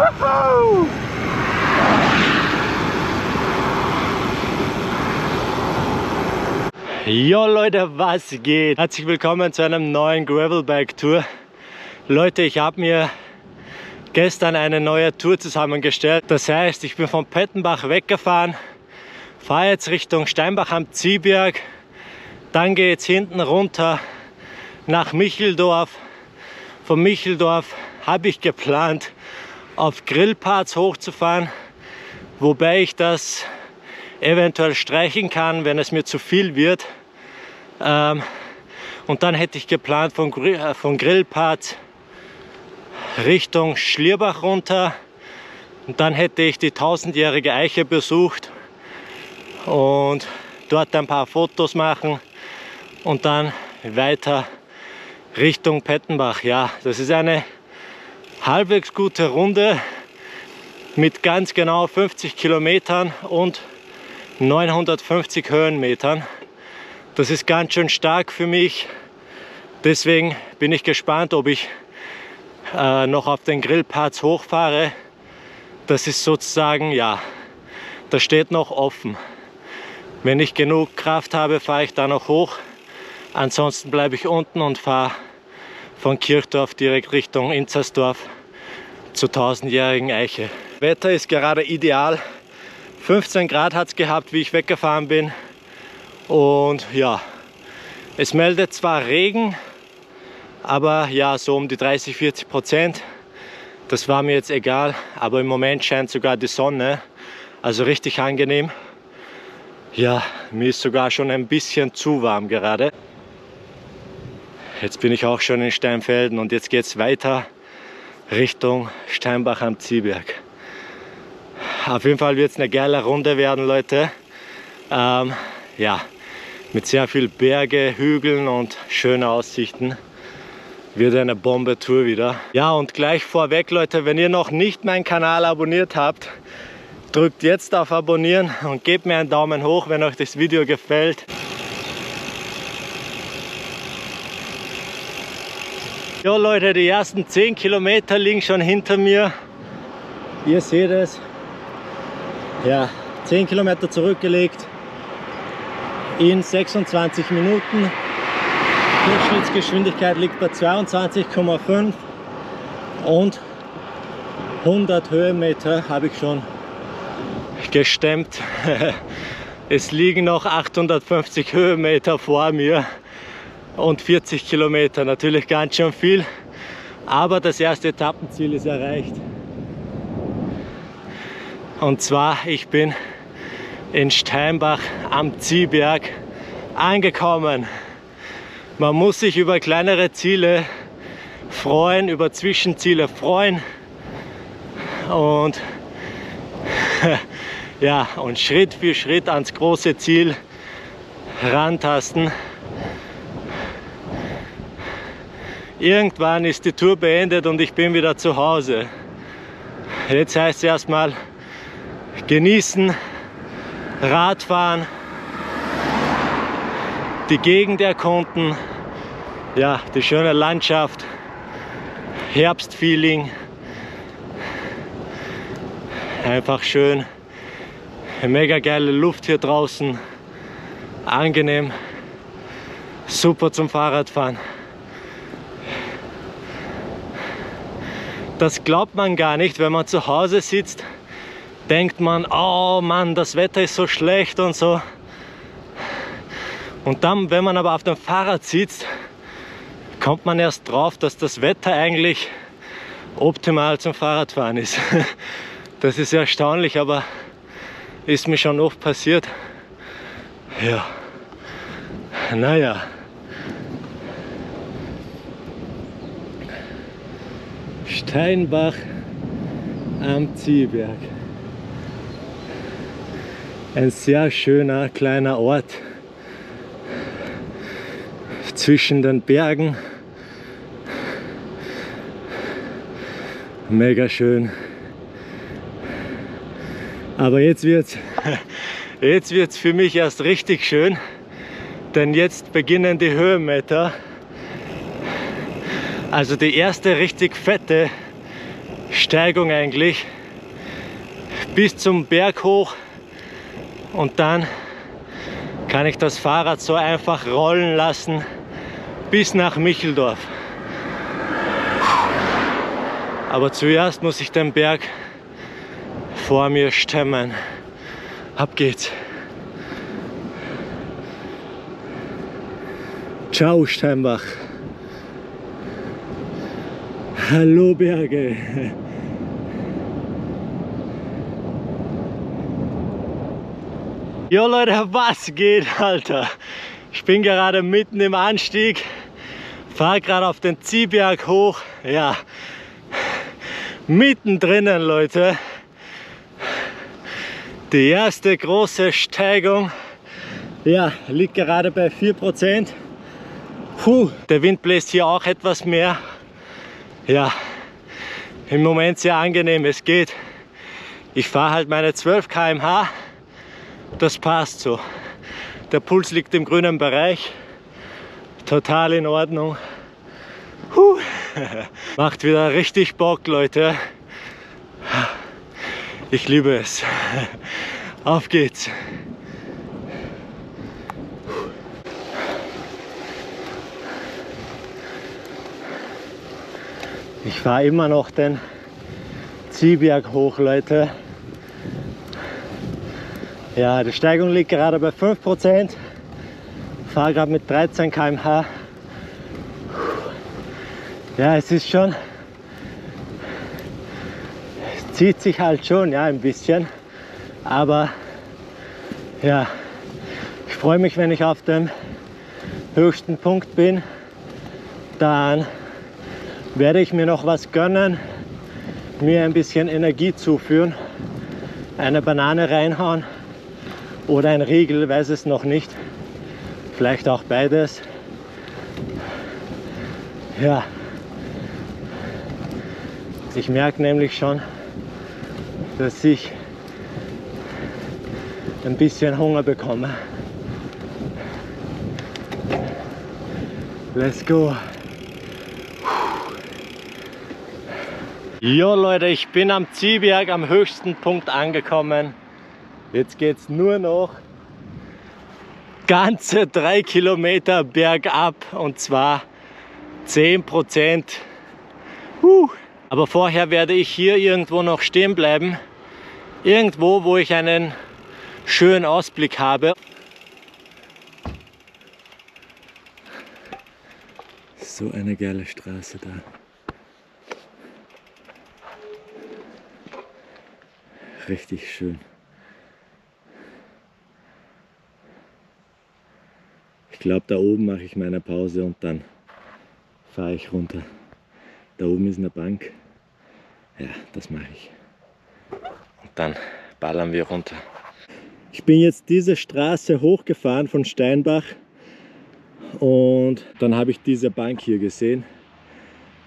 Woohoo! Jo Leute, was geht? Herzlich willkommen zu einem neuen Gravelbike Tour. Leute, ich habe mir gestern eine neue Tour zusammengestellt. Das heißt, ich bin von Pettenbach weggefahren, fahre jetzt Richtung Steinbach am Ziehberg, dann geht es hinten runter nach Micheldorf. Von Micheldorf habe ich geplant, auf Grillparts hochzufahren, wobei ich das eventuell streichen kann, wenn es mir zu viel wird. Und dann hätte ich geplant, von Grillparts Richtung Schlierbach runter. Und dann hätte ich die 1000-jährige Eiche besucht und dort ein paar Fotos machen und dann weiter Richtung Pettenbach. Ja, das ist eine halbwegs gute Runde mit ganz genau 50 Kilometern und 950 Höhenmetern. Das ist ganz schön stark für mich. Deswegen bin ich gespannt, ob ich noch auf den Grillparts hochfahre. Das ist sozusagen, ja, das steht noch offen. Wenn ich genug Kraft habe, fahre ich da noch hoch. Ansonsten bleibe ich unten und fahre von Kirchdorf direkt Richtung Inzersdorf zur 1000-jährigen Eiche. Wetter ist gerade ideal. 15 Grad hat es gehabt, wie ich weggefahren bin. Und ja, es meldet zwar Regen, aber ja, so um die 30–40%. Das war mir jetzt egal, aber im Moment scheint sogar die Sonne, also richtig angenehm. Ja, mir ist sogar schon ein bisschen zu warm gerade. Jetzt bin ich auch schon in Steinfelden und jetzt geht es weiter Richtung Steinbach am Ziehberg. Auf jeden Fall wird es eine geile Runde werden, Leute. Ja, mit sehr viel Berge, Hügeln und schönen Aussichten. Wird eine Bombe-Tour wieder. Ja, und gleich vorweg, Leute, wenn ihr noch nicht meinen Kanal abonniert habt, drückt jetzt auf Abonnieren und gebt mir einen Daumen hoch, wenn euch das Video gefällt. Jo Leute, die ersten 10 Kilometer liegen schon hinter mir. Ihr seht es. Ja, 10 Kilometer zurückgelegt in 26 Minuten. Durchschnittsgeschwindigkeit liegt bei 22,5 und 100 Höhenmeter habe ich schon gestemmt. Es liegen noch 850 Höhenmeter vor mir und 40 Kilometer. Natürlich ganz schön viel, aber das erste Etappenziel ist erreicht. Und zwar, ich bin in Steinbach am Ziehberg angekommen. Man muss sich über kleinere Ziele freuen, über Zwischenziele freuen und ja, und Schritt für Schritt ans große Ziel rantasten. Irgendwann ist die Tour beendet und ich bin wieder zu Hause. Jetzt heißt es erstmal genießen, Radfahren, die Gegend erkunden, ja, die schöne Landschaft, Herbstfeeling, einfach schön, mega geile Luft hier draußen, angenehm, super zum Fahrradfahren. Das glaubt man gar nicht, wenn man zu Hause sitzt. Denkt man, oh Mann, das Wetter ist so schlecht und so. Und dann, wenn man aber auf dem Fahrrad sitzt, kommt man erst drauf, dass das Wetter eigentlich optimal zum Fahrradfahren ist. Das ist erstaunlich, aber ist mir schon oft passiert. Ja, naja. Steinbach am Ziehberg. Ein sehr schöner kleiner Ort zwischen den Bergen. Mega schön. Aber jetzt wird's für mich erst richtig schön, denn jetzt beginnen die Höhenmeter. Also die erste richtig fette Steigung eigentlich bis zum Berg hoch und dann kann ich das Fahrrad so einfach rollen lassen bis nach Micheldorf. Aber zuerst muss ich den Berg vor mir stemmen. Ab geht's. Ciao Steinbach. Hallo Berge. Jo Leute, was geht, Alter? Ich bin gerade mitten im Anstieg, fahre gerade auf den Ziehberg hoch. Ja, mittendrin, Leute. Die erste große Steigung. Ja, liegt gerade bei 4%. Puh, der Wind bläst hier auch etwas mehr. Ja, im Moment sehr angenehm, es geht. Ich fahre halt meine 12 km/h. Das passt so. Der Puls liegt im grünen Bereich. Total in Ordnung. Macht wieder richtig Bock, Leute. Ich liebe es. Auf geht's. Ich fahre immer noch den Ziehberg hoch, Leute. Ja, die Steigung liegt gerade bei 5%. Fahre gerade mit 13 km/h. Ja, es ist schon, es zieht sich halt schon, ja, ein bisschen. Aber ja, ich freue mich, wenn ich auf dem höchsten Punkt bin. Dann werde ich mir noch was gönnen, mir ein bisschen Energie zuführen, eine Banane reinhauen oder ein Riegel, weiß es noch nicht, vielleicht auch beides. Ja, ich merke nämlich schon, dass ich ein bisschen Hunger bekomme. Let's go! Jo Leute, ich bin am Ziehberg am höchsten Punkt angekommen. Jetzt geht es nur noch ganze 3 Kilometer bergab und zwar 10%. Aber vorher werde ich hier irgendwo noch stehen bleiben. Irgendwo, wo ich einen schönen Ausblick habe. So eine geile Straße da. Richtig schön. Ich glaube, da oben mache ich meine Pause und dann fahre ich runter. Da oben ist eine Bank. Ja, das mache ich. Und dann ballern wir runter. Ich bin jetzt diese Straße hochgefahren von Steinbach und dann habe ich diese Bank hier gesehen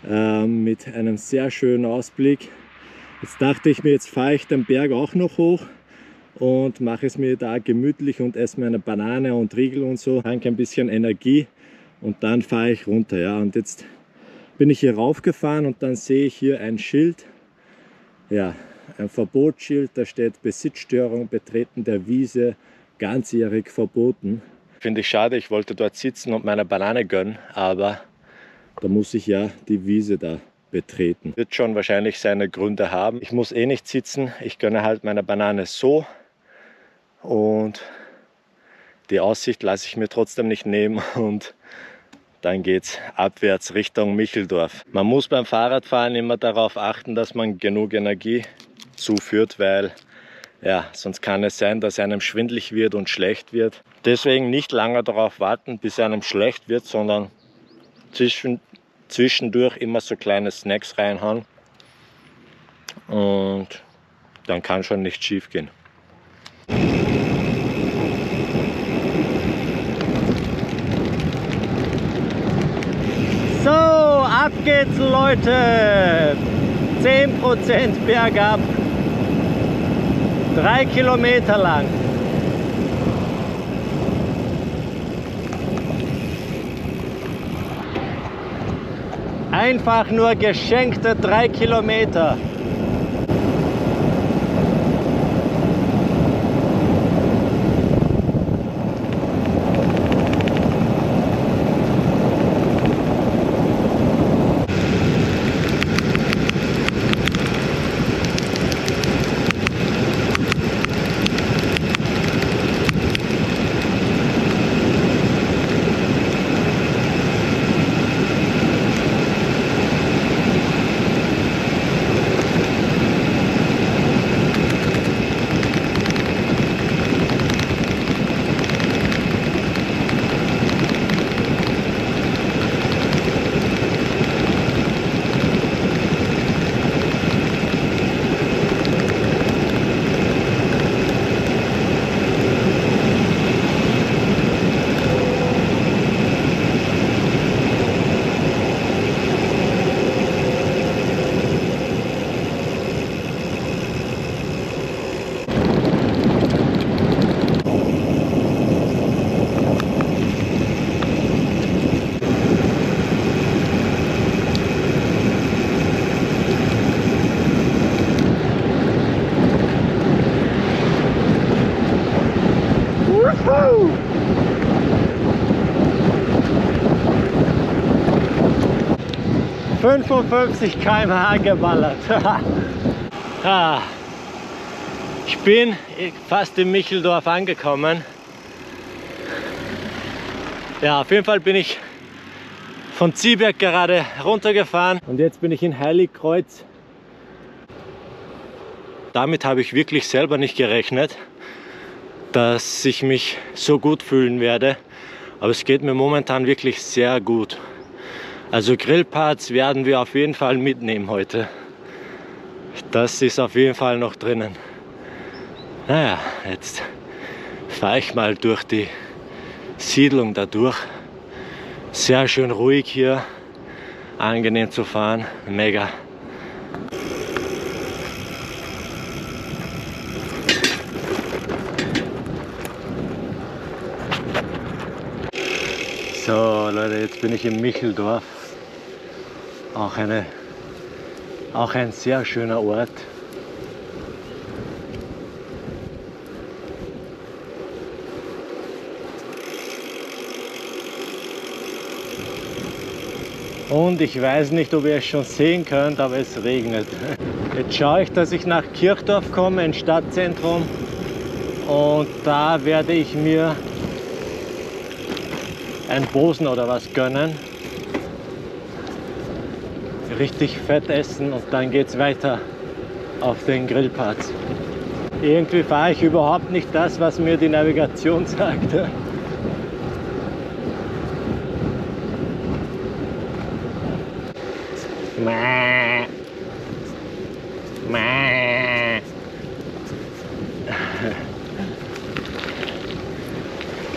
mit einem sehr schönen Ausblick. Jetzt dachte ich mir, jetzt fahre ich den Berg auch noch hoch und mache es mir da gemütlich und esse mir eine Banane und Riegel und so, tanke ein bisschen Energie und dann fahre ich runter. Ja. Und jetzt bin ich hier raufgefahren und dann sehe ich hier ein Schild, ja, ein Verbotsschild, da steht Besitzstörung, Betreten der Wiese, ganzjährig verboten. Finde ich schade, ich wollte dort sitzen und meine Banane gönnen, aber da muss ich ja die Wiese da betreten. Wird schon wahrscheinlich seine Gründe haben. Ich muss eh nicht sitzen, ich gönne halt meine Banane so und die Aussicht lasse ich mir trotzdem nicht nehmen und dann geht es abwärts Richtung Micheldorf. Man muss beim Fahrradfahren immer darauf achten, dass man genug Energie zuführt, weil ja, sonst kann es sein, dass einem schwindelig wird und schlecht wird. Deswegen nicht lange darauf warten, bis einem schlecht wird, sondern zwischendurch immer so kleine Snacks reinhauen und dann kann schon nicht schief gehen. So, ab geht's Leute! 10% bergab, 3 Kilometer lang. Einfach nur geschenkte 3 Kilometer. Woo! ...55 km/h geballert. Ich bin fast in Micheldorf angekommen. Ja, auf jeden Fall bin ich von Ziehberg gerade runtergefahren und jetzt bin ich in Heiligkreuz. Damit habe ich wirklich selber nicht gerechnet, dass ich mich so gut fühlen werde. Aber es geht mir momentan wirklich sehr gut. Also Grillparts werden wir auf jeden Fall mitnehmen heute. Das ist auf jeden Fall noch drinnen. Naja, jetzt fahre ich mal durch die Siedlung dadurch. Sehr schön ruhig hier, angenehm zu fahren, mega. So Leute, jetzt bin ich in Micheldorf. Auch ein sehr schöner Ort. Und ich weiß nicht, ob ihr es schon sehen könnt, aber es regnet. Jetzt schaue ich, dass ich nach Kirchdorf komme, ins Stadtzentrum. Und da werde ich mir ein Bosen oder was gönnen. Richtig fett essen und dann geht es weiter auf den Grillparts. Irgendwie fahre ich überhaupt nicht das, was mir die Navigation sagt.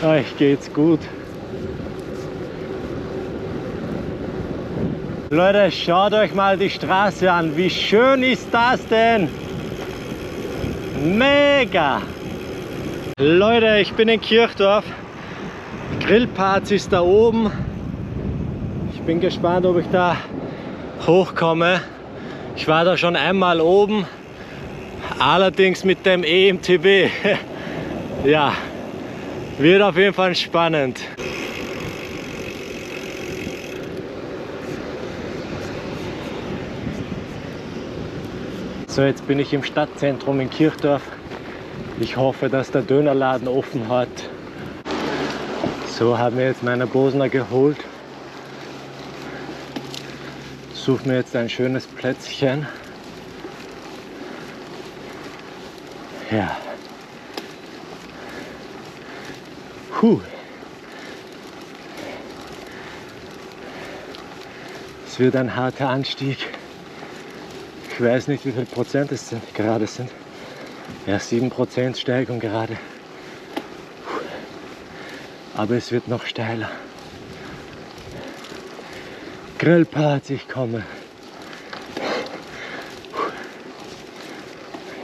Euch geht's gut. Leute, schaut euch mal die Straße an. Wie schön ist das denn? Mega! Leute, ich bin in Kirchdorf. Grillparts ist da oben. Ich bin gespannt, ob ich da hochkomme. Ich war da schon einmal oben, allerdings mit dem EMTB. Ja, wird auf jeden Fall spannend. So, jetzt bin ich im Stadtzentrum in Kirchdorf. Ich hoffe, dass der Dönerladen offen hat. So, haben wir jetzt meine Bosner geholt. Suche mir jetzt ein schönes Plätzchen. Ja. Es wird ein harter Anstieg. Ich weiß nicht, wie viel Prozent es gerade sind. Ja, 7% Steigung gerade. Aber es wird noch steiler. Grillparts, ich komme.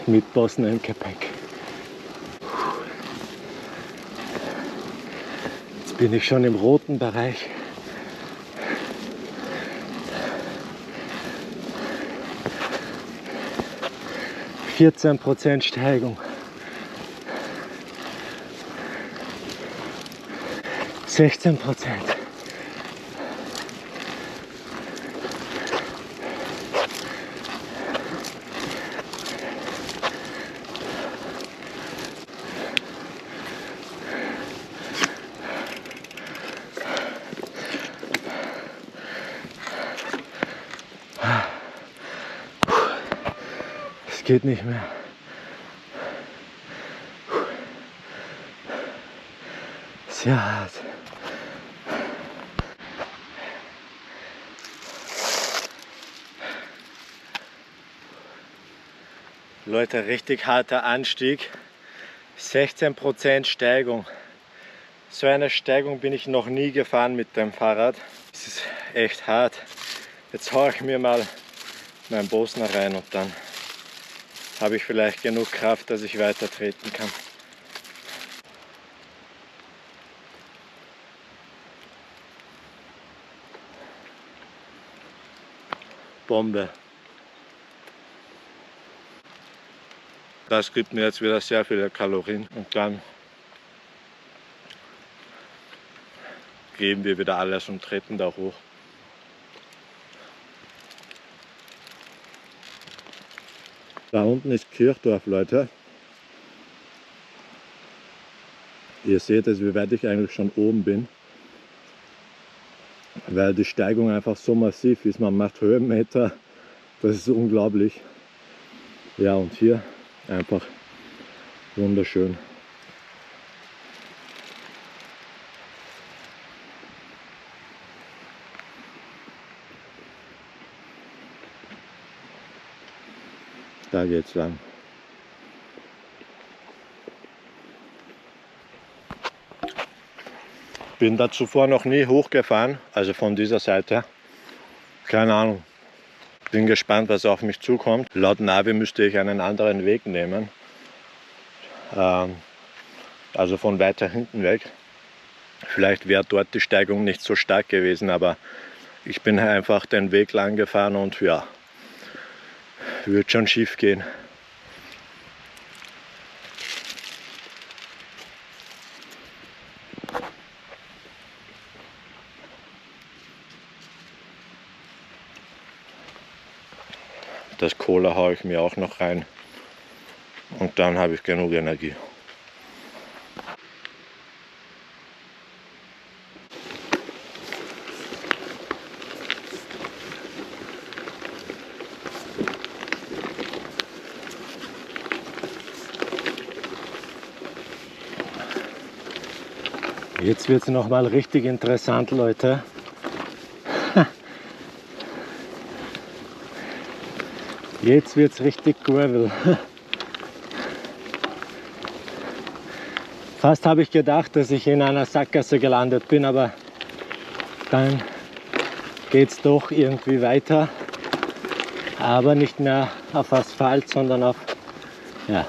Mit Bosner im Gepäck. Jetzt bin ich schon im roten Bereich. %, Steigung. 16%. Es geht nicht mehr. Sehr hart. Leute, richtig harter Anstieg. 16% Steigung. So eine Steigung bin ich noch nie gefahren mit dem Fahrrad. Es ist echt hart. Jetzt haue ich mir mal meinen Bosner rein und dann habe ich vielleicht genug Kraft, dass ich weiter treten kann. Bombe. Das gibt mir jetzt wieder sehr viele Kalorien und dann geben wir wieder alles und treten da hoch. Da unten ist Kirchdorf, Leute. Ihr seht es, wie weit ich eigentlich schon oben bin, weil die Steigung einfach so massiv ist. Man macht Höhenmeter, das ist unglaublich. Ja, und hier einfach wunderschön. Da geht's lang. Bin da zuvor noch nie hochgefahren, also von dieser Seite. Keine Ahnung. Bin gespannt, was auf mich zukommt. Laut Navi müsste ich einen anderen Weg nehmen. Also von weiter hinten weg. Vielleicht wäre dort die Steigung nicht so stark gewesen, aber ich bin einfach den Weg lang gefahren und ja, wird schon schief gehen. Das Cola haue ich mir auch noch rein und dann habe ich genug Energie. Jetzt wird es noch mal richtig interessant, Leute. Jetzt wird es richtig Gravel. Fast habe ich gedacht, dass ich in einer Sackgasse gelandet bin, aber dann geht es doch irgendwie weiter. Aber nicht mehr auf Asphalt, sondern auf ja,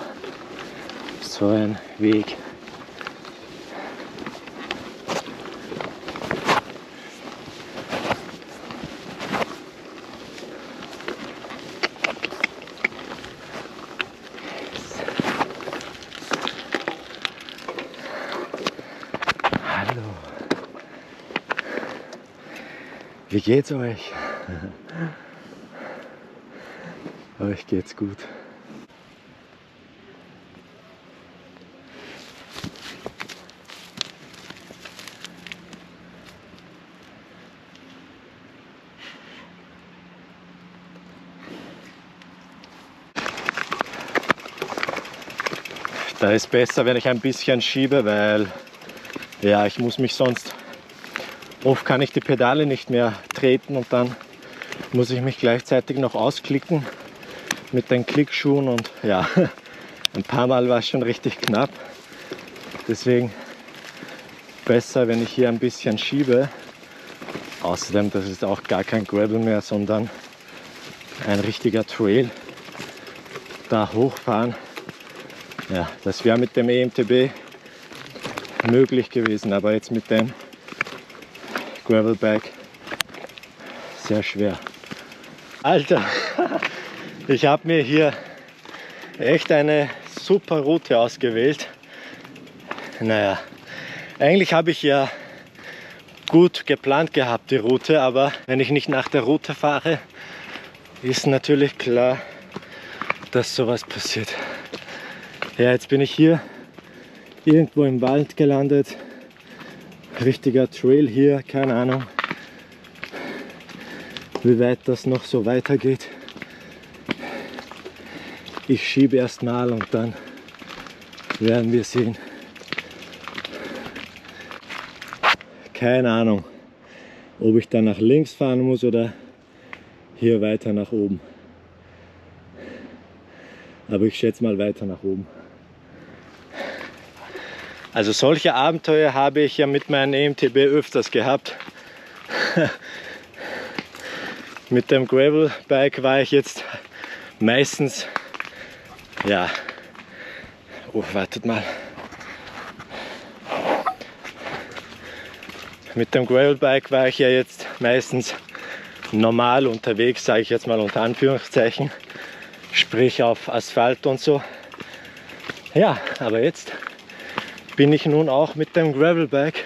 so ein Weg. Wie geht's euch? Euch geht's gut. Da ist besser, wenn ich ein bisschen schiebe, weil ja, ich muss mich sonst, oft kann ich die Pedale nicht mehr treten und dann muss ich mich gleichzeitig noch ausklicken mit den Klickschuhen und ja, ein paar Mal war es schon richtig knapp. Deswegen besser, wenn ich hier ein bisschen schiebe. Außerdem, das ist auch gar kein Gravel mehr, sondern ein richtiger Trail. Da hochfahren, ja, das wäre mit dem EMTB möglich gewesen, aber jetzt mit dem Gravelbike sehr schwer. Alter, ich habe mir hier echt eine super Route ausgewählt. Naja, eigentlich habe ich ja gut geplant gehabt die Route, aber wenn ich nicht nach der Route fahre, ist natürlich klar, dass sowas passiert. Ja, jetzt bin ich hier irgendwo im Wald gelandet. Richtiger Trail hier, keine Ahnung, wie weit das noch so weitergeht. Ich schiebe erst mal und dann werden wir sehen. Keine Ahnung, ob ich dann nach links fahren muss oder hier weiter nach oben. Aber ich schätze mal weiter nach oben. Also solche Abenteuer habe ich ja mit meinem EMTB öfters gehabt. Mit dem Gravelbike war ich jetzt meistens, ja, oh, wartet mal. Mit dem Gravelbike war ich ja jetzt meistens normal unterwegs, sage ich jetzt mal unter Anführungszeichen, sprich auf Asphalt und so. Ja, aber jetzt bin ich nun auch mit dem Gravelbike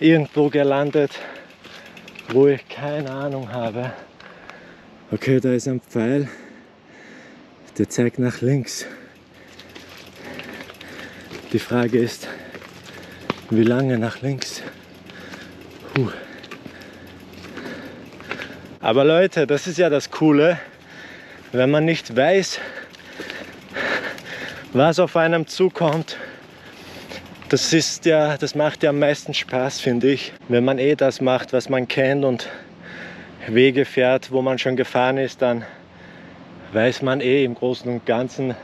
irgendwo gelandet, wo ich keine Ahnung habe. Okay, da ist ein Pfeil, der zeigt nach links. Die Frage ist, wie lange nach links? Aber Leute, das ist ja das Coole, wenn man nicht weiß, was auf einem zukommt. Das macht ja am meisten Spaß, finde ich, wenn man das macht, was man kennt und Wege fährt, wo man schon gefahren ist, dann weiß man im Großen und Ganzen,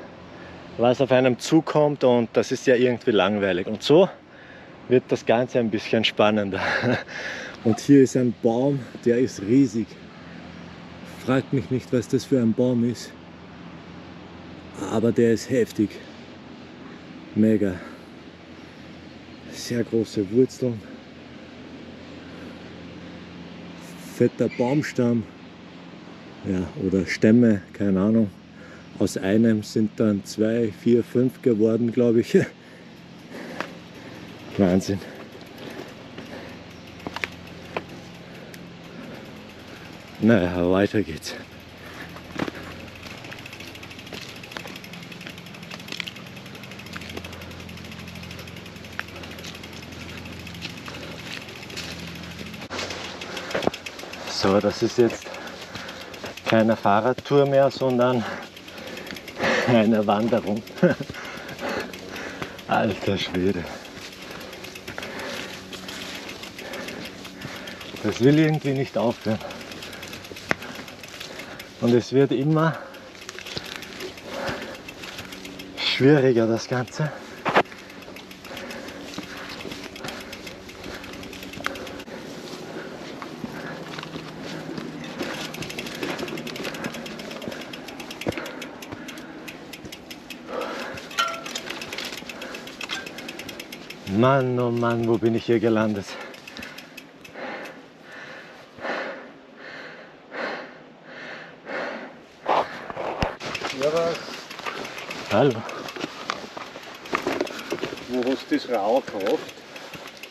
was auf einem zukommt, und das ist ja irgendwie langweilig. Und so wird das Ganze ein bisschen spannender. Und hier ist ein Baum, der ist riesig. Fragt mich nicht, was das für ein Baum ist, aber der ist heftig. Mega. Sehr große Wurzeln. Fetter Baumstamm. Ja, oder Stämme, keine Ahnung. Aus einem sind dann 2, 4, 5 geworden, glaube ich. Wahnsinn. Naja, weiter geht's. So, das ist jetzt keine Fahrradtour mehr, sondern eine Wanderung. Alter Schwede. Das will irgendwie nicht aufhören. Und es wird immer schwieriger, das Ganze. Mann, oh Mann, wo bin ich hier gelandet? Ja, was? Hallo. Wo hast du das Rau gekauft?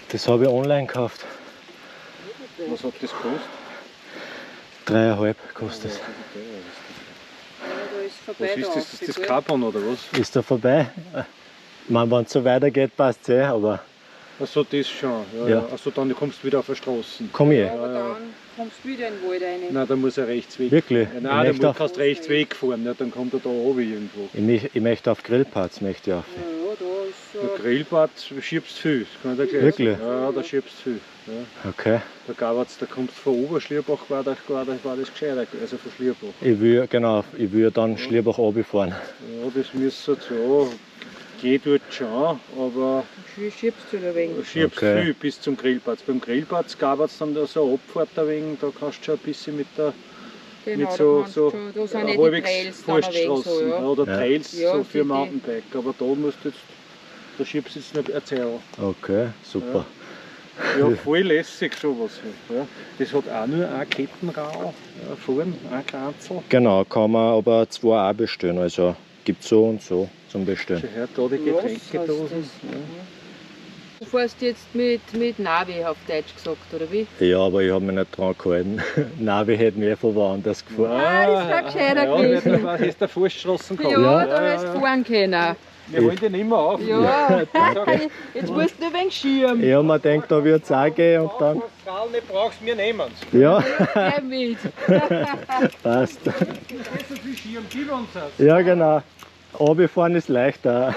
Das habe ich online gekauft. Was hat das gekostet? 3,5 kostet es. Ja, da ist Was vorbei. ist da das? Ist das gell? Carbon oder was? Ist da vorbei? Man, wenn es so weitergeht, passt es aber Achso, das schon. Ja, Ja. ja. Achso, dann kommst du wieder auf die Straßen. komm hier. Aber Ja, ja. dann kommst du wieder in den Wald rein. Nein, da muss er rechts weg. Wirklich? Ja, Ich nein, möchte da auf- kannst du rechts wegfahren, ja, dann kommt er da oben irgendwo. Ich möchte auf Grillparts, möchte ich auf. Ja, da ist Der Grillbad schiebst viel, das kann ich dir gleich Wirklich? sagen. Ja, da schiebst viel. Ja. Okay. Da kommst du von Oberschlierbach, war das gescheiter, also von Schlierbach. Ich will dann Schlierbach runterfahren. Ja, das müsste so, geht dort schon, aber Wie schiebst du da wegen? du schiebst Okay. viel bis zum Grillplatz. Beim Grillplatz gab es dann da so eine Abfahrt ein wenig, da kannst du schon ein bisschen mit der Genau, mit da so, kannst so du, da sind ja die halbwegs Trails dann ein wenig Forststraßen so, ja. oder Ja. Trails Ja, so für die- Mountainbike, aber da musst du jetzt, da schiebst du jetzt nicht erzählen. Okay, super. Ja, voll lässig sowas. Ja. Das hat auch nur ein Kettenrau vorn, ein Kranzel. Genau, kann man aber 2 auch bestellen. Also gibt so und so zum Bestellen. Schau her, da die Was Getränkedosen. heißt das? Du fährst jetzt mit Navi auf Deutsch gesagt, oder wie? Ja, aber ich habe mich nicht dran gehalten. Navi hätte mich von woanders gefahren. Ah, das wäre gescheiter ja, gewesen. da hast du Forststraßen Ja, gehabt. da hast du fahren können. Wir holen den immer auf. Ja, jetzt musst du ein wenig schirmen. Ich habe mir gedacht, da wird es auch gehen und dann. Was du Frau nicht brauchst, wir nehmen es. Ja, Geh mit. passt. Das ist so viel Schirm, gib uns das. Ja, genau. Runterfahren ist leichter.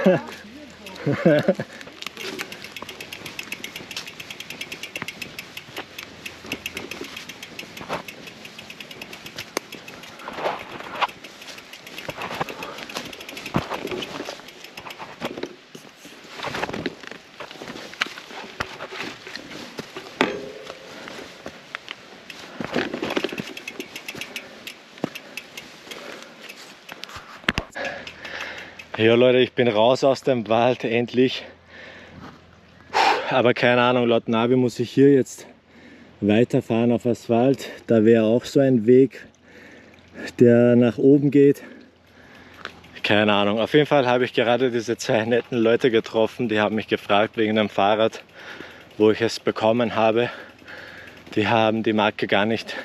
Ja Leute, ich bin raus aus dem Wald, endlich. Aber keine Ahnung, laut Navi muss ich hier jetzt weiterfahren auf Asphalt. Da wäre auch so ein Weg, der nach oben geht. Keine Ahnung. Auf jeden Fall habe ich gerade diese 2 netten Leute getroffen, die haben mich gefragt wegen dem Fahrrad. wo ich es bekommen habe, die haben die Marke gar nicht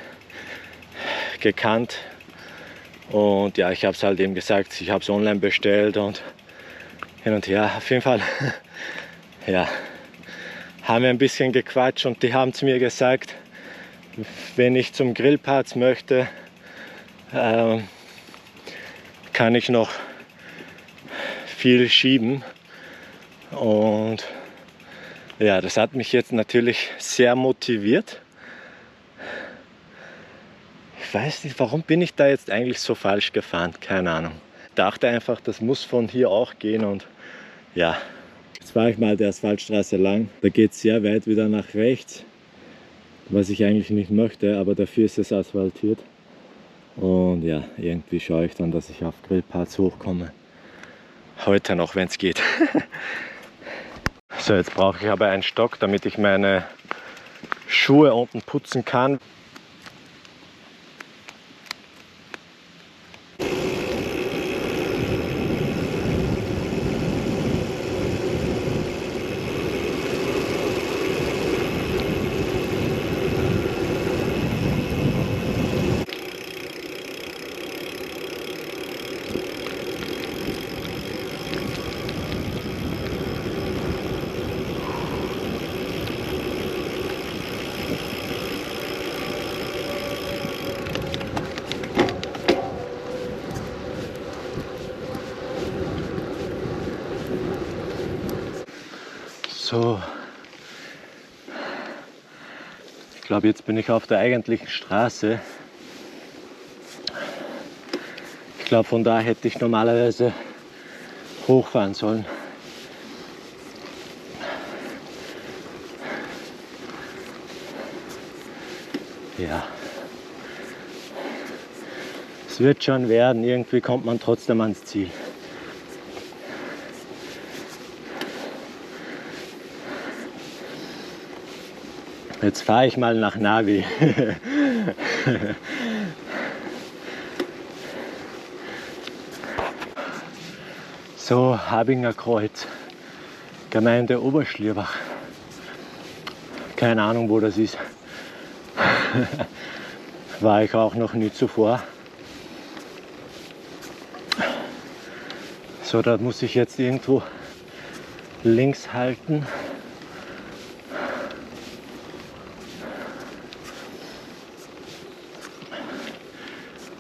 gekannt. Und ja, ich habe es halt eben gesagt, ich habe es online bestellt und hin und her. Auf jeden Fall, ja, haben wir ein bisschen gequatscht und die haben zu mir gesagt, wenn ich zum Grillparts möchte, kann ich noch viel schieben. Und ja, das hat mich jetzt natürlich sehr motiviert. Ich weiß nicht, warum bin ich da jetzt eigentlich so falsch gefahren, keine Ahnung. Ich dachte einfach, das muss von hier auch gehen und ja. Jetzt fahre ich mal die Asphaltstraße lang. Da geht es sehr weit wieder nach rechts, was ich eigentlich nicht möchte, aber dafür ist es asphaltiert. Und ja, irgendwie schaue ich dann, dass ich auf Grillparts hochkomme. Heute noch, wenn es geht. So, jetzt brauche ich aber einen Stock, damit ich meine Schuhe unten putzen kann. So, ich glaube, jetzt bin ich auf der eigentlichen Straße. Ich glaube, von da hätte ich normalerweise hochfahren sollen. Ja, es wird schon werden, irgendwie kommt man trotzdem ans Ziel. Jetzt fahre ich mal nach Navi. So, Habinger Kreuz, Gemeinde Oberschlierbach. Keine Ahnung, wo das ist. War ich auch noch nie zuvor. So, da muss ich jetzt irgendwo links halten.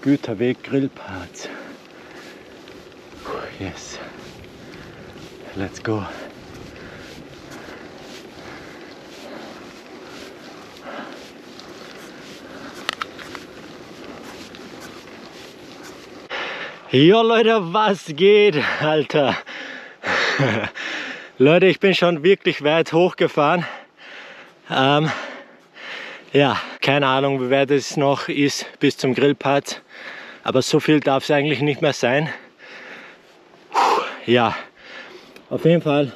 Güterweg Grillparts. Yes. Let's go. Jo Leute, was geht, Alter? Leute, ich bin schon wirklich weit hochgefahren. Ja, keine Ahnung, wie weit es noch ist bis zum Grillparts. Aber so viel darf es eigentlich nicht mehr sein. Ja, auf jeden Fall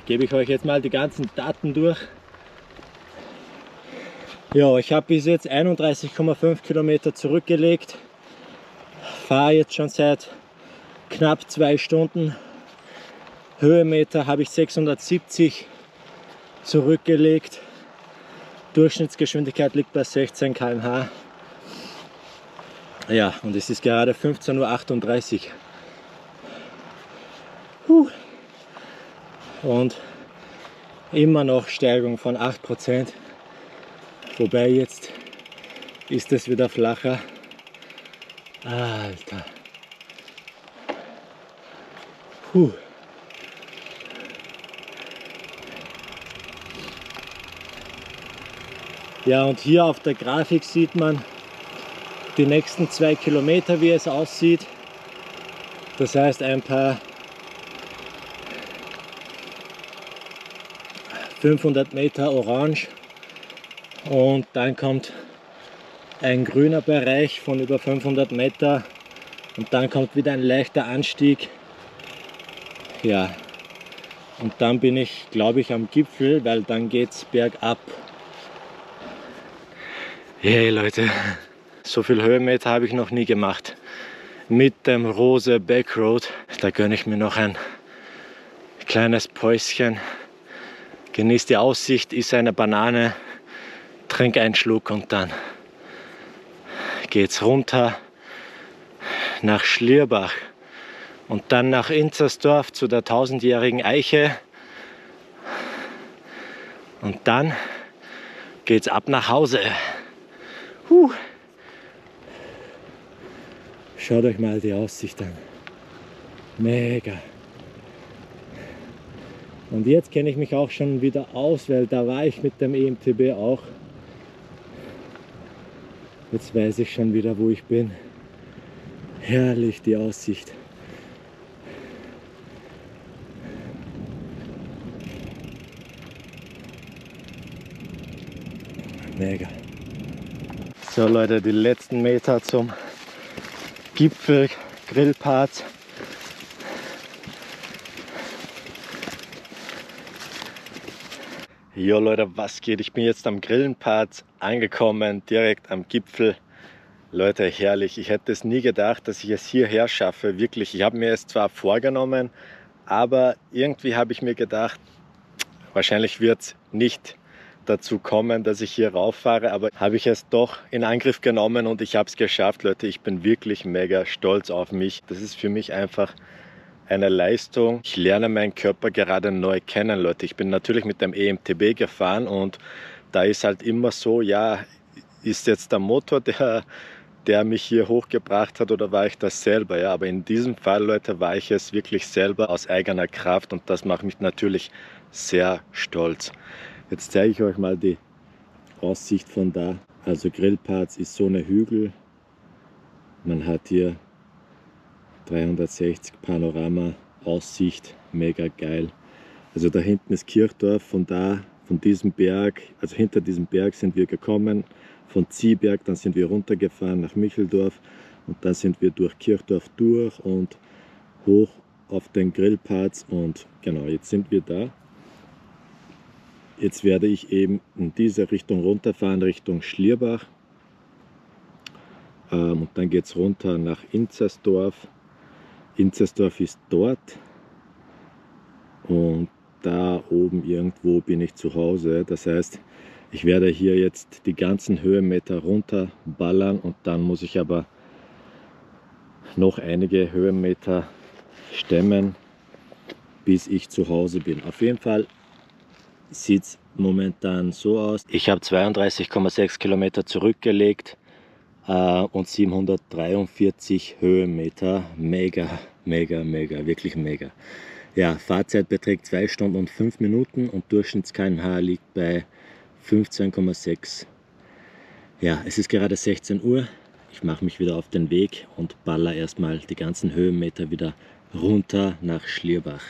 gebe ich euch jetzt mal die ganzen Daten durch. Ja, ich habe bis jetzt 31,5 Kilometer zurückgelegt. Fahre jetzt schon seit knapp 2 Stunden. Höhenmeter habe ich 670 zurückgelegt. Durchschnittsgeschwindigkeit liegt bei 16 km/h. Ja, und es ist gerade 15:38 Uhr. Und immer noch Steigung von 8%. Wobei jetzt ist es wieder flacher. Alter. Ja, und hier auf der Grafik sieht man die nächsten 2 Kilometer, wie es aussieht. Das heißt, ein paar 500 Meter orange und dann kommt ein grüner Bereich von über 500 Meter und dann kommt wieder ein leichter Anstieg. Ja, und dann bin ich, glaube ich, am Gipfel, weil dann geht es bergab. Hey Leute, so viel Höhenmeter habe ich noch nie gemacht. Mit dem Rose Backroad, da gönne ich mir noch ein kleines Päuschen. genieß die Aussicht, iss eine Banane, trink einen Schluck und dann geht's runter nach Schlierbach und dann nach Inzersdorf zu der 1000-jährigen Eiche und dann geht's ab nach Hause. Schaut euch mal die Aussicht an. Mega. Und jetzt kenne ich mich auch schon wieder aus, weil da war ich mit dem EMTB auch. Jetzt weiß ich schon wieder, wo ich bin. Herrlich die Aussicht. Mega. So Leute, die letzten Meter zum Gipfel, Grillparts. Jo Leute, was geht? Ich bin jetzt am Grillenparts angekommen, direkt am Gipfel. Leute, herrlich. Ich hätte es nie gedacht, dass ich es hierher schaffe. Wirklich, ich habe mir es zwar vorgenommen, aber irgendwie habe ich mir gedacht, wahrscheinlich wird es nicht dazu kommen, dass ich hier rauffahre, aber habe ich es doch in Angriff genommen und ich habe es geschafft, Leute. Ich bin wirklich mega stolz auf mich. Das ist für mich einfach eine Leistung. Ich lerne meinen Körper gerade neu kennen, Leute. Ich bin natürlich mit dem EMTB gefahren und da ist halt immer so, ja, ist jetzt der Motor, der mich hier hochgebracht hat oder war ich das selber? Ja, aber in diesem Fall, Leute, war ich es wirklich selber aus eigener Kraft und das macht mich natürlich sehr stolz. Jetzt zeige ich euch mal die Aussicht von da. Also Grillparts ist so eine Hügel. Man hat hier 360 Panorama, Aussicht, mega geil. Also da hinten ist Kirchdorf, von diesem Berg, also hinter diesem Berg sind wir gekommen, von Ziehberg, dann sind wir runtergefahren nach Micheldorf und dann sind wir durch Kirchdorf durch und hoch auf den Grillparts und genau, jetzt sind wir da. Jetzt werde ich eben in diese Richtung runterfahren, Richtung Schlierbach und dann geht es runter nach Inzersdorf. Inzersdorf ist dort und da oben irgendwo bin ich zu Hause. Das heißt, ich werde hier jetzt die ganzen Höhenmeter runterballern und dann muss ich aber noch einige Höhenmeter stemmen, bis ich zu Hause bin. Auf jeden Fall sieht es momentan so aus. Ich habe 32,6 Kilometer zurückgelegt und 743 Höhenmeter. Mega, mega, mega, wirklich mega. Ja, Fahrzeit beträgt 2 Stunden und 5 Minuten und Durchschnitts-kmh liegt bei 15,6. Ja, es ist gerade 16 Uhr. Ich mache mich wieder auf den Weg und baller erstmal die ganzen Höhenmeter wieder runter nach Schlierbach.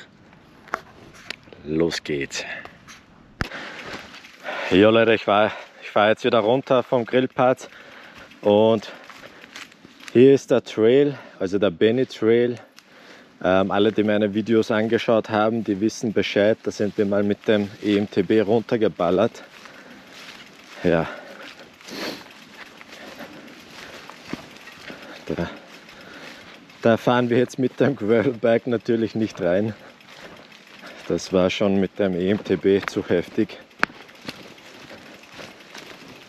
Los geht's. Ja Leute, ich fahr jetzt wieder runter vom Grillparts und hier ist der Trail, also der Benny Trail. Alle, die meine Videos angeschaut haben, die wissen Bescheid. Da sind wir mal mit dem EMTB runtergeballert. Ja. Da fahren wir jetzt mit dem Gravelbike natürlich nicht rein. Das war schon mit dem EMTB zu heftig.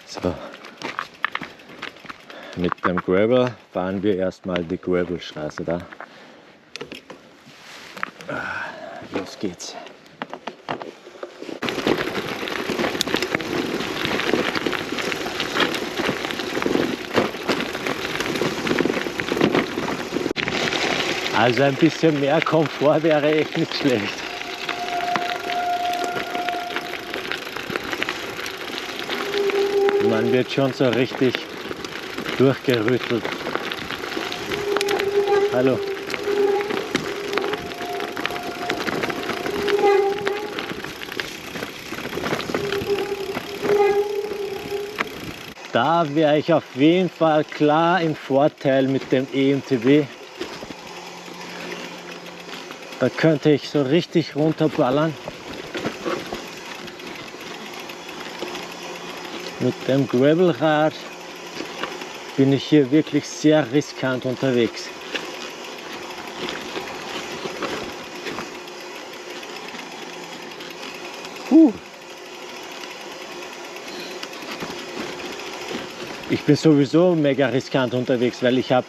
So. Mit dem Gravel fahren wir erstmal die Gravelstraße da. Los geht's. Also ein bisschen mehr Komfort wäre echt nicht schlecht. Man wird schon so richtig durchgerüttelt. Hallo. Da wäre ich auf jeden Fall klar im Vorteil mit dem EMTB. Da könnte ich so richtig runterballern. Mit dem Gravelrad bin ich hier wirklich sehr riskant unterwegs. Puh. Ich bin sowieso mega riskant unterwegs, weil ich habe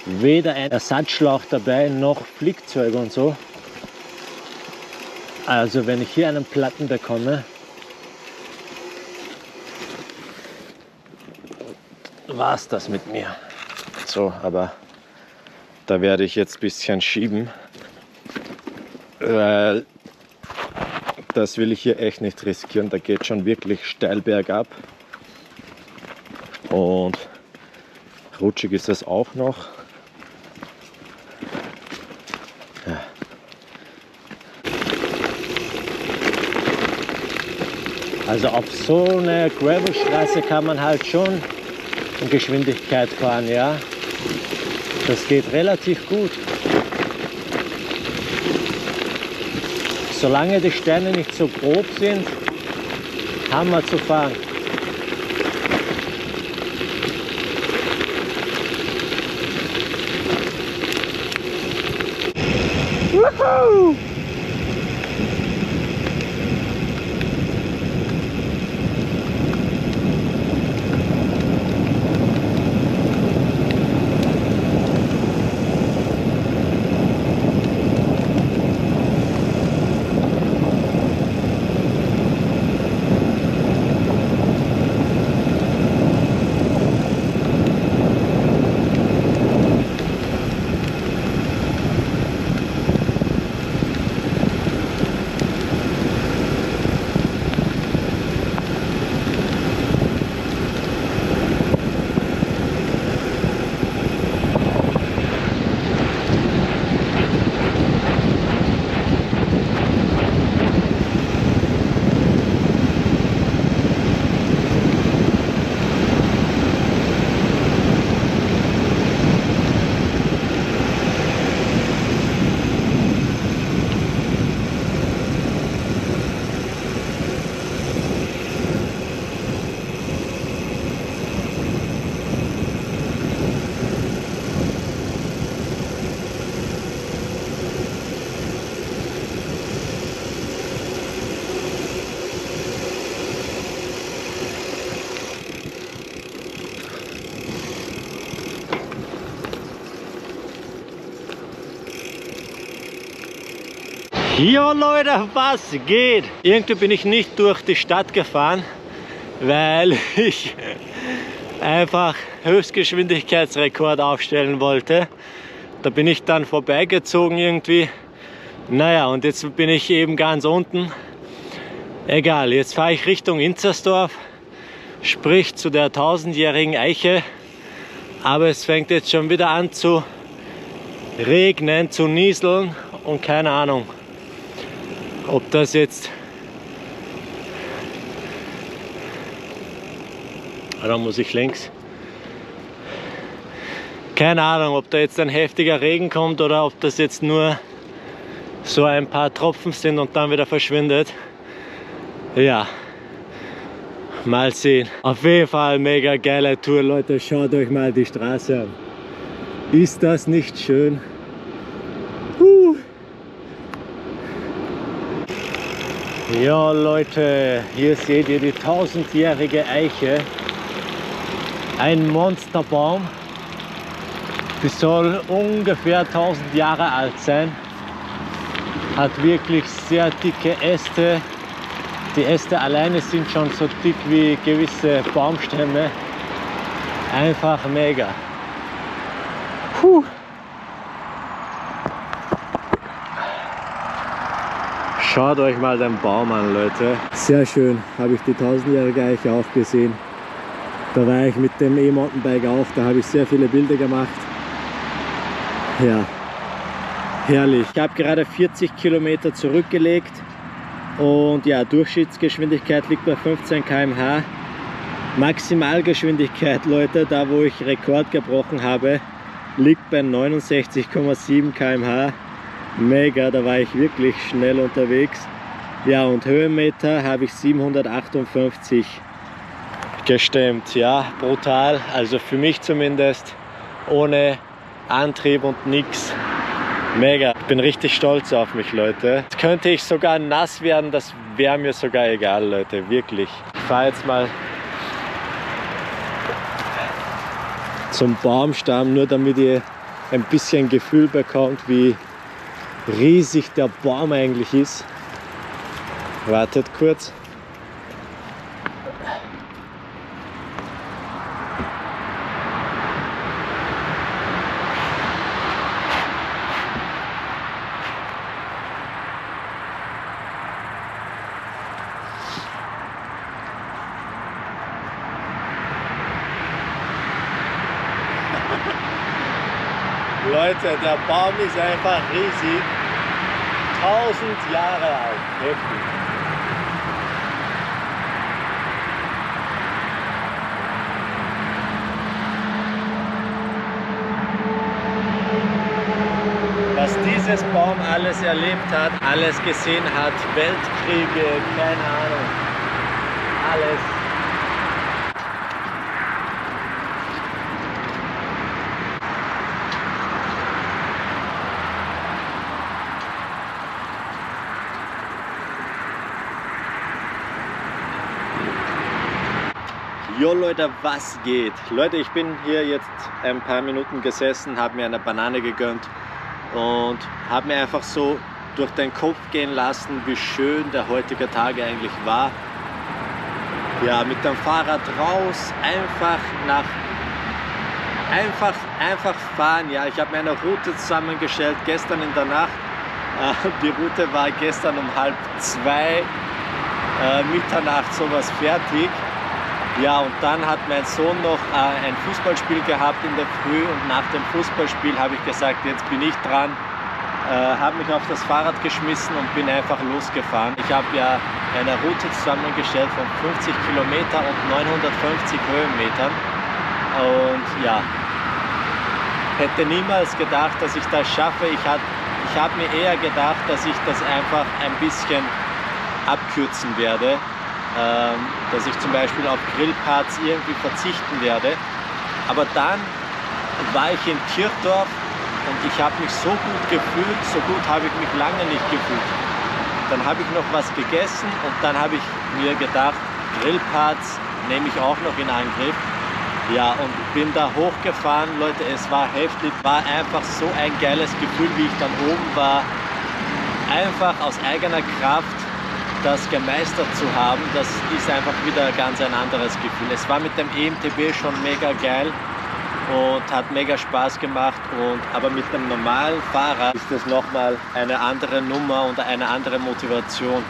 weder einen Ersatzschlauch dabei, noch Flickzeug und so. Also wenn ich hier einen Platten bekomme, war es das mit mir. So, aber da werde ich jetzt ein bisschen schieben, weil das will ich hier echt nicht riskieren. Da geht schon wirklich steil bergab und rutschig ist das auch noch. Ja. Also auf so eine Gravelstraße kann man halt schon in Geschwindigkeit fahren, ja. Das geht relativ gut. Solange die Steine nicht so grob sind, haben wir zu fahren. Woohoo! Jo Leute, was geht? Irgendwie bin ich nicht durch die Stadt gefahren, weil ich einfach Höchstgeschwindigkeitsrekord aufstellen wollte. Da bin ich dann vorbeigezogen irgendwie. Naja, und jetzt bin ich eben ganz unten. Egal, jetzt fahre ich Richtung Inzersdorf, sprich zu der 1000-jährigen Eiche. Aber es fängt jetzt schon wieder an zu regnen, zu nieseln und keine Ahnung, ob das jetzt... Da muss ich links. Keine Ahnung, ob da jetzt ein heftiger Regen kommt oder ob das jetzt nur so ein paar Tropfen sind und dann wieder verschwindet. Ja, mal sehen. Auf jeden Fall mega geile Tour, Leute. Schaut euch mal die Straße an. Ist das nicht schön? Ja Leute, hier seht ihr die 1000-jährige Eiche. Ein Monsterbaum. Die soll ungefähr 1000 Jahre alt sein. Hat wirklich sehr dicke Äste. Die Äste alleine sind schon so dick wie gewisse Baumstämme. Einfach mega. Puh. Schaut euch mal den Baum an, Leute. Sehr schön, habe ich die 1000-jährige Eiche auch gesehen. Da war ich mit dem E-Mountainbike auch, da habe ich sehr viele Bilder gemacht. Ja, herrlich. Ich habe gerade 40 Kilometer zurückgelegt und ja, Durchschnittsgeschwindigkeit liegt bei 15 km/h. Maximalgeschwindigkeit, Leute, da wo ich Rekord gebrochen habe, liegt bei 69,7 km/h. Mega, da war ich wirklich schnell unterwegs. Ja, und Höhenmeter habe ich 758 gestemmt. Ja, brutal. Also für mich zumindest, ohne Antrieb und nichts. Mega, ich bin richtig stolz auf mich, Leute. Jetzt könnte ich sogar nass werden, das wäre mir sogar egal, Leute, wirklich. Ich fahre jetzt mal zum Baumstamm, nur damit ihr ein bisschen Gefühl bekommt, wie riesig der Baum eigentlich ist. Wartet kurz. Leute, der Baum ist einfach riesig. 1000 Jahre alt. Heftig. Was dieses Baum alles erlebt hat, alles gesehen hat, Weltkriege, keine Ahnung, alles. Jo Leute, was geht? Leute, ich bin hier jetzt ein paar Minuten gesessen, habe mir eine Banane gegönnt und habe mir einfach so durch den Kopf gehen lassen, wie schön der heutige Tag eigentlich war. Ja, mit dem Fahrrad raus, einfach fahren. Ja, ich habe mir eine Route zusammengestellt gestern in der Nacht. Die Route war gestern um 1:30, Mitternacht sowas fertig. Ja, und dann hat mein Sohn noch ein Fußballspiel gehabt in der Früh und nach dem Fußballspiel habe ich gesagt, jetzt bin ich dran, habe mich auf das Fahrrad geschmissen und bin einfach losgefahren. Ich habe ja eine Route zusammengestellt von 50 Kilometer und 950 Höhenmetern und ja, hätte niemals gedacht, dass ich das schaffe. Ich habe mir eher gedacht, dass ich das einfach ein bisschen abkürzen werde. Dass ich zum Beispiel auf Grillparts irgendwie verzichten werde. Aber dann war ich in Kirchdorf und ich habe mich so gut gefühlt, so gut habe ich mich lange nicht gefühlt. Dann habe ich noch was gegessen und dann habe ich mir gedacht, Grillparts nehme ich auch noch in Angriff. Ja, und bin da hochgefahren, Leute, es war heftig, war einfach so ein geiles Gefühl, wie ich dann oben war. Einfach aus eigener Kraft das gemeistert zu haben, das ist einfach wieder ganz ein anderes Gefühl. Es war mit dem EMTB schon mega geil und hat mega Spaß gemacht, aber mit dem normalen Fahrrad ist es nochmal eine andere Nummer und eine andere Motivation.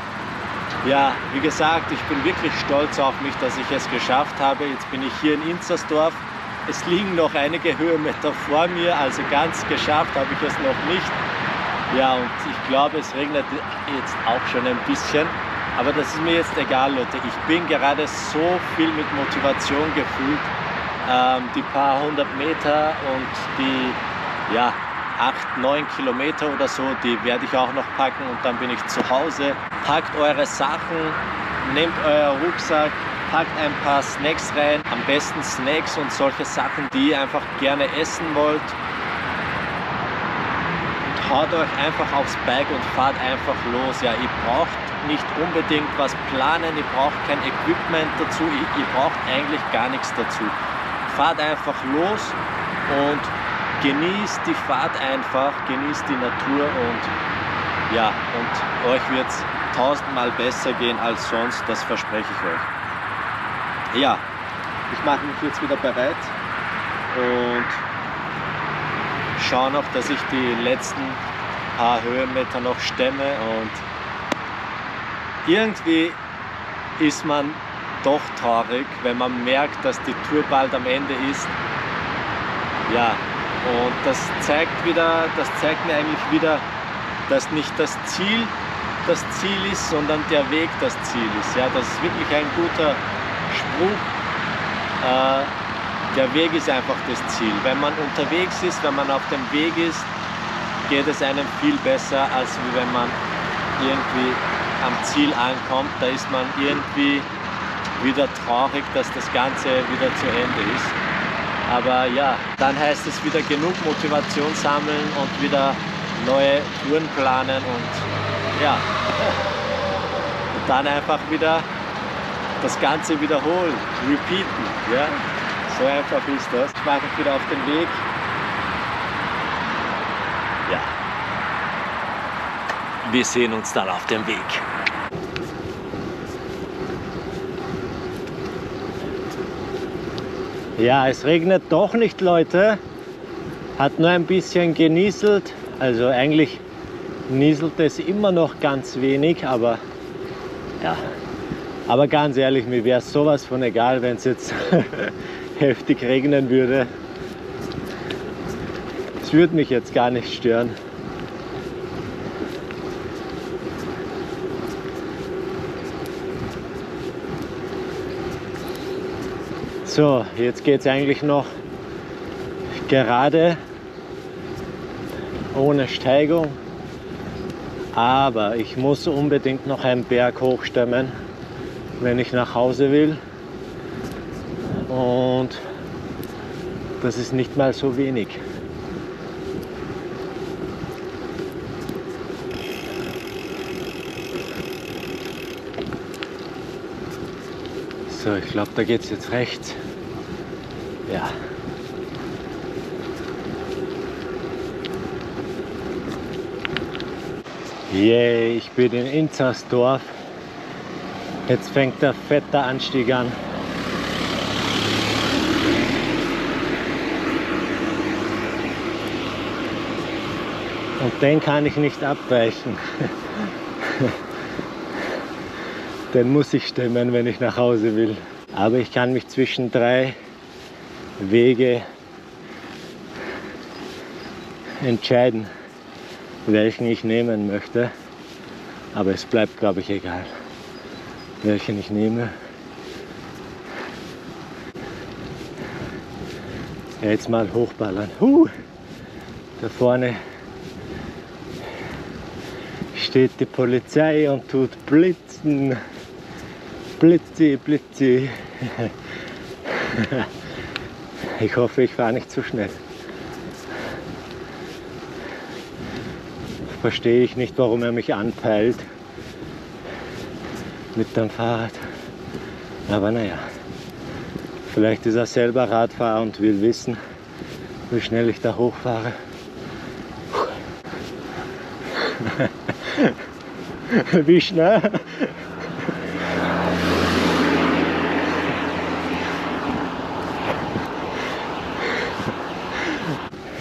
Ja, wie gesagt, ich bin wirklich stolz auf mich, dass ich es geschafft habe. Jetzt bin ich hier in Inzersdorf. Es liegen noch einige Höhenmeter vor mir, also ganz geschafft habe ich es noch nicht. Ja, und ich glaube, es regnet jetzt auch schon ein bisschen, aber das ist mir jetzt egal, Leute. Ich bin gerade so viel mit Motivation gefüllt. Die paar 100 Meter und die 8, 9 Kilometer oder so, die werde ich auch noch packen und dann bin ich zu Hause. Packt eure Sachen, nehmt euer Rucksack, packt ein paar Snacks rein, am besten Snacks und solche Sachen, die ihr einfach gerne essen wollt. Haut euch einfach aufs Bike und fahrt einfach los. Ja, ihr braucht nicht unbedingt was planen, ihr braucht kein Equipment dazu, ihr braucht eigentlich gar nichts dazu. Fahrt einfach los und genießt die Fahrt einfach, genießt die Natur und ja, und euch wird es 1000-mal besser gehen als sonst, das verspreche ich euch. Ja, ich mache mich jetzt wieder bereit und schaue noch, dass ich die letzten paar Höhenmeter noch stemme und irgendwie ist man doch traurig, wenn man merkt, dass die Tour bald am Ende ist. Ja, und das zeigt mir eigentlich wieder, dass nicht das Ziel ist, sondern der Weg das Ziel ist. Ja, das ist wirklich ein guter Spruch. Der Weg ist einfach das Ziel. Wenn man unterwegs ist, wenn man auf dem Weg ist, geht es einem viel besser, als wenn man irgendwie am Ziel ankommt. Da ist man irgendwie wieder traurig, dass das Ganze wieder zu Ende ist. Aber ja, dann heißt es wieder genug Motivation sammeln und wieder neue Touren planen und ja, und dann einfach wieder das Ganze wiederholen, repeaten, ja, so einfach ist das. Ich mache mich wieder auf den Weg. Ja, wir sehen uns dann auf dem Weg. Ja, es regnet doch nicht, Leute. Hat nur ein bisschen genieselt. Also eigentlich nieselt es immer noch ganz wenig, aber ja. Aber ganz ehrlich, mir wäre es sowas von egal, wenn es jetzt heftig regnen würde. Es würde mich jetzt gar nicht stören. So, jetzt geht es eigentlich noch gerade, ohne Steigung. Aber ich muss unbedingt noch einen Berg hochstemmen, wenn ich nach Hause will. Und das ist nicht mal so wenig. So, ich glaube, da geht es jetzt rechts. Ja. Yay, ich bin in Inzersdorf. Jetzt fängt der fette Anstieg an. Und den kann ich nicht abweichen. Den muss ich stemmen, wenn ich nach Hause will. Aber ich kann mich zwischen 3 Wege entscheiden, welchen ich nehmen möchte. Aber es bleibt, glaube ich, egal, welchen ich nehme. Ja, jetzt mal hochballern. Da vorne steht die Polizei und tut blitzen. Blitzi, blitzi. Ich hoffe, ich fahre nicht zu schnell. Verstehe ich nicht, warum er mich anpeilt mit dem Fahrrad. Aber naja, vielleicht ist er selber Radfahrer und will wissen, wie schnell ich da hochfahre. Wie schnell?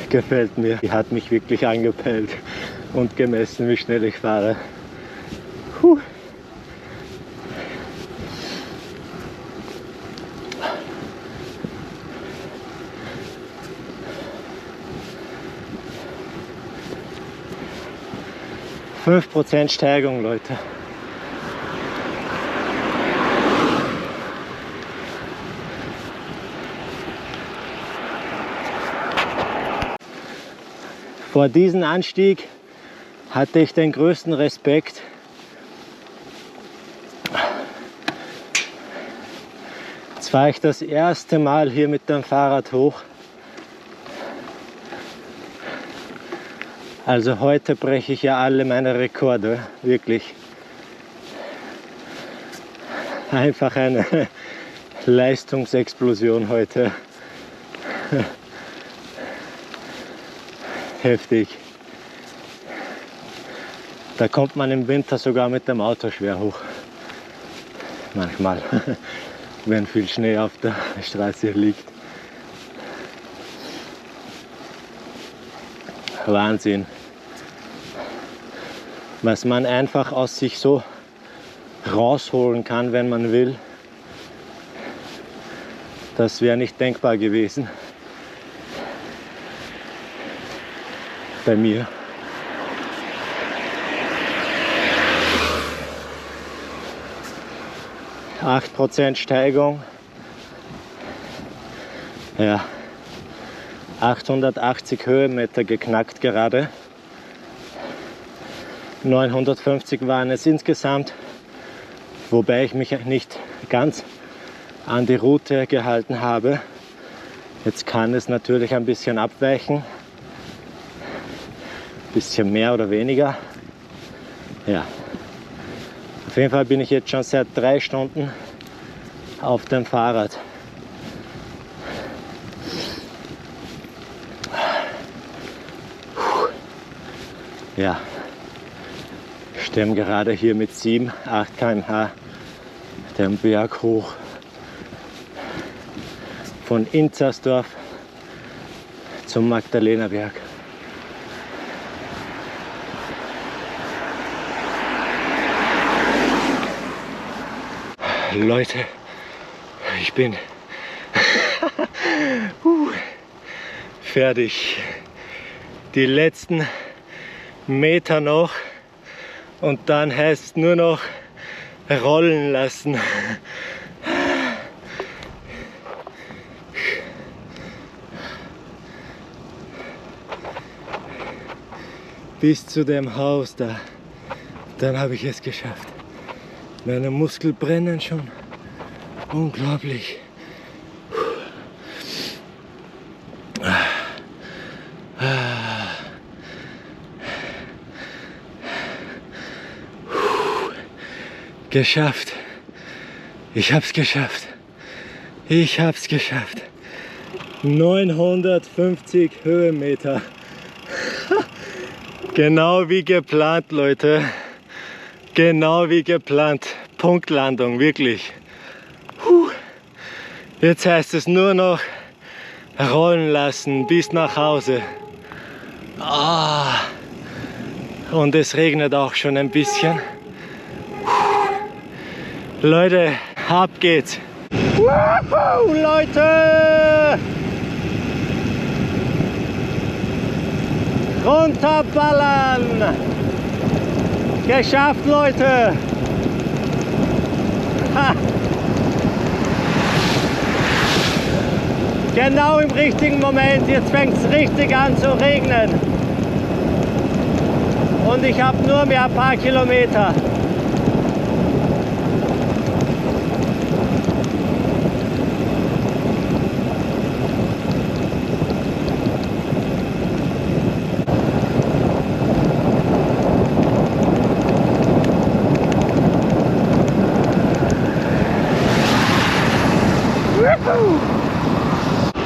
Gefällt mir. Die hat mich wirklich angepeilt und gemessen, wie schnell ich fahre. 5% Steigung, Leute. Vor diesem Anstieg hatte ich den größten Respekt. Jetzt fahre ich das erste Mal hier mit dem Fahrrad hoch. Also heute breche ich ja alle meine Rekorde, wirklich. Einfach eine Leistungsexplosion heute. Heftig. Da kommt man im Winter sogar mit dem Auto schwer hoch. Manchmal, wenn viel Schnee auf der Straße liegt. Wahnsinn. Was man einfach aus sich so rausholen kann, wenn man will. Das wäre nicht denkbar gewesen bei mir. %8 Steigung. Ja, 880 Höhenmeter geknackt gerade. 950 waren es insgesamt, wobei ich mich nicht ganz an die Route gehalten habe. Jetzt kann es natürlich ein bisschen abweichen. Bisschen mehr oder weniger. Ja. Auf jeden Fall bin ich jetzt schon seit 3 Stunden auf dem Fahrrad. Ja, stemmen gerade hier mit 7, 8 km/h den Berg hoch von Inzersdorf zum Magdalenerberg. Leute, ich bin fertig. Die letzten Meter noch und dann heißt es nur noch rollen lassen. Bis zu dem Haus da. Dann habe ich es geschafft. Meine Muskeln brennen schon. Unglaublich. Geschafft. Ich hab's geschafft. Ich hab's geschafft. 950 Höhenmeter. Genau wie geplant, Leute. Genau wie geplant. Punktlandung, wirklich. Jetzt heißt es nur noch rollen lassen bis nach Hause. Und es regnet auch schon ein bisschen. Leute, ab geht's. Woohoo, Leute! Runterballern! Geschafft, Leute! Ha. Genau im richtigen Moment, jetzt fängt es richtig an zu regnen. Und ich habe nur mehr ein paar Kilometer.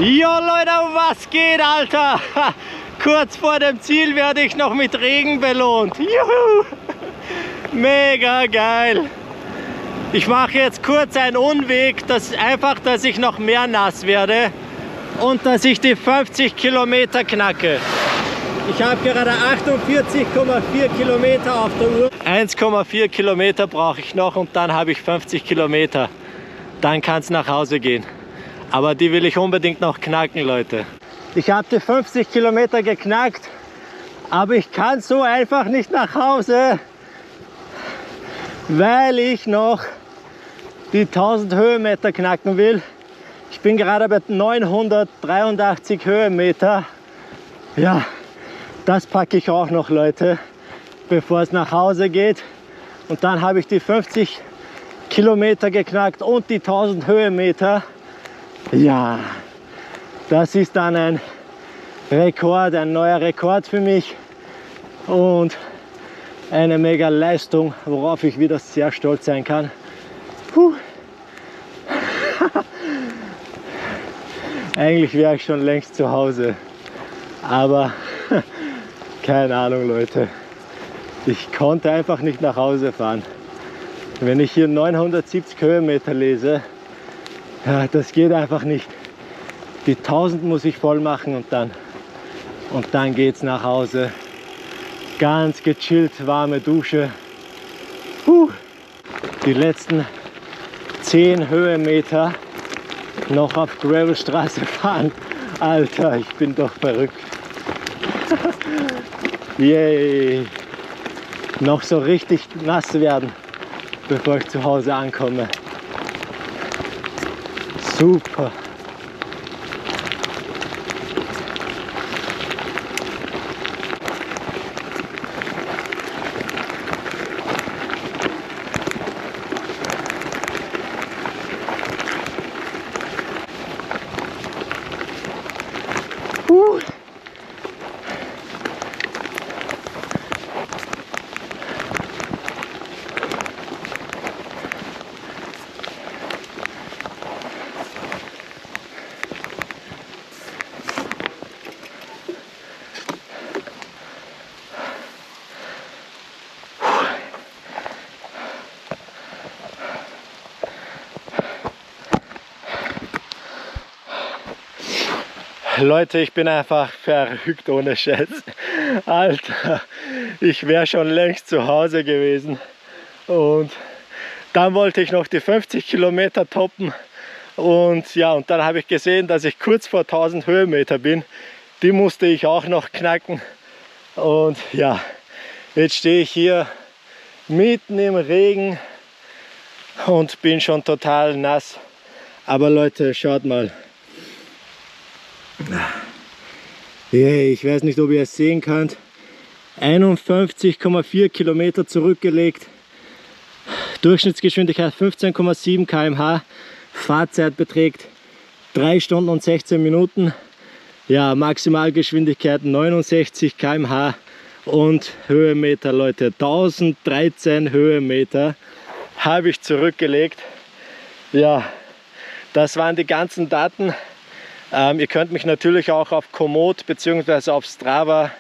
Jo Leute, was geht, Alter? Kurz vor dem Ziel werde ich noch mit Regen belohnt. Juhu! Mega geil! Ich mache jetzt kurz einen Umweg, dass ich noch mehr nass werde und dass ich die 50 Kilometer knacke. Ich habe gerade 48,4 Kilometer auf der Uhr. 1,4 Kilometer brauche ich noch und dann habe ich 50 Kilometer. Dann kann es nach Hause gehen. Aber die will ich unbedingt noch knacken, Leute. Ich habe die 50 Kilometer geknackt, aber ich kann so einfach nicht nach Hause, weil ich noch die 1000 Höhenmeter knacken will. Ich bin gerade bei 983 Höhenmeter. Ja, das packe ich auch noch, Leute, bevor es nach Hause geht. Und dann habe ich die 50 Kilometer geknackt und die 1000 Höhenmeter. Ja, das ist dann ein Rekord, ein neuer Rekord für mich und eine mega Leistung, worauf ich wieder sehr stolz sein kann. Eigentlich wäre ich schon längst zu Hause, aber keine Ahnung, Leute. Ich konnte einfach nicht nach Hause fahren. Wenn ich hier 970 Höhenmeter lese, ja, das geht einfach nicht. Die 1000 muss ich voll machen und dann geht's nach Hause. Ganz gechillt, warme Dusche. Die letzten 10 Höhenmeter noch auf Gravelstraße fahren. Alter, ich bin doch verrückt. Yay! Noch so richtig nass werden, bevor ich zu Hause ankomme. Super. Leute, ich bin einfach verrückt ohne Scheiß. Alter, ich wäre schon längst zu Hause gewesen. Und dann wollte ich noch die 50 Kilometer toppen. Und ja, und dann habe ich gesehen, dass ich kurz vor 1000 Höhenmeter bin. Die musste ich auch noch knacken. Und ja, jetzt stehe ich hier mitten im Regen und bin schon total nass. Aber Leute, schaut mal. Hey, ich weiß nicht, ob ihr es sehen könnt. 51,4 Kilometer zurückgelegt. Durchschnittsgeschwindigkeit 15,7 km/h. Fahrzeit beträgt 3 Stunden und 16 Minuten. Ja, Maximalgeschwindigkeit 69 km/h. Und Höhenmeter, Leute, 1013 Höhenmeter habe ich zurückgelegt. Ja, das waren die ganzen Daten. Ihr könnt mich natürlich auch auf Komoot bzw. auf Strava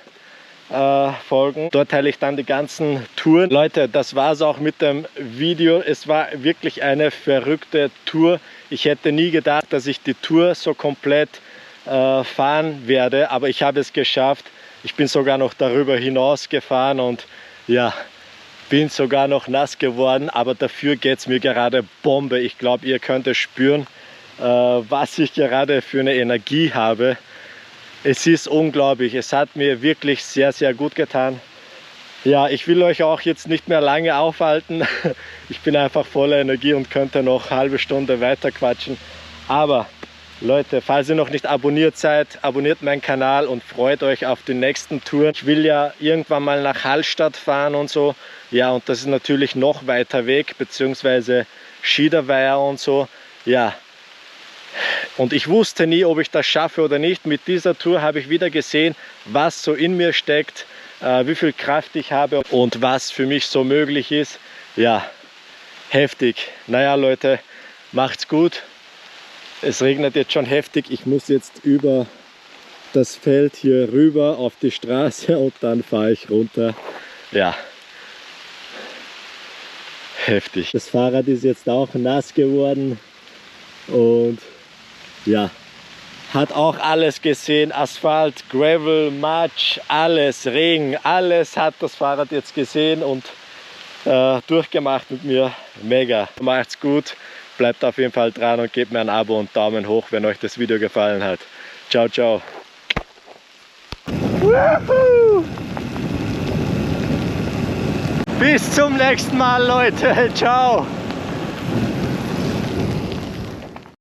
folgen. Dort teile ich dann die ganzen Touren. Leute, das war es auch mit dem Video. Es war wirklich eine verrückte Tour. Ich hätte nie gedacht, dass ich die Tour so komplett fahren werde, aber ich habe es geschafft. Ich bin sogar noch darüber hinaus gefahren und ja, bin sogar noch nass geworden, aber dafür geht es mir gerade Bombe. Ich glaube, ihr könnt es spüren, was ich gerade für eine Energie habe. Es ist unglaublich, es hat mir wirklich sehr, sehr gut getan. Ja, ich will euch auch jetzt nicht mehr lange aufhalten. Ich bin einfach voller Energie und könnte noch eine halbe Stunde weiter quatschen. Aber Leute, falls ihr noch nicht abonniert seid, abonniert meinen Kanal und freut euch auf die nächsten Touren. Ich will ja irgendwann mal nach Hallstatt fahren und so. Ja, und das ist natürlich noch weiter weg, beziehungsweise Schiederweiher und so. Ja, und ich wusste nie, ob ich das schaffe oder nicht. Mit dieser Tour habe ich wieder gesehen, was so in mir steckt, wie viel Kraft ich habe und was für mich so möglich ist. Ja, heftig. Naja, Leute, macht's gut. Es regnet jetzt schon heftig. Ich muss jetzt über das Feld hier rüber auf die Straße und dann fahre ich runter. Ja, heftig. Das Fahrrad ist jetzt auch nass geworden und ja, hat auch alles gesehen. Asphalt, Gravel, Matsch, alles, Regen, alles hat das Fahrrad jetzt gesehen und durchgemacht mit mir. Mega. Macht's gut. Bleibt auf jeden Fall dran und gebt mir ein Abo und Daumen hoch, wenn euch das Video gefallen hat. Ciao, ciao. Woohoo! Bis zum nächsten Mal, Leute. Ciao.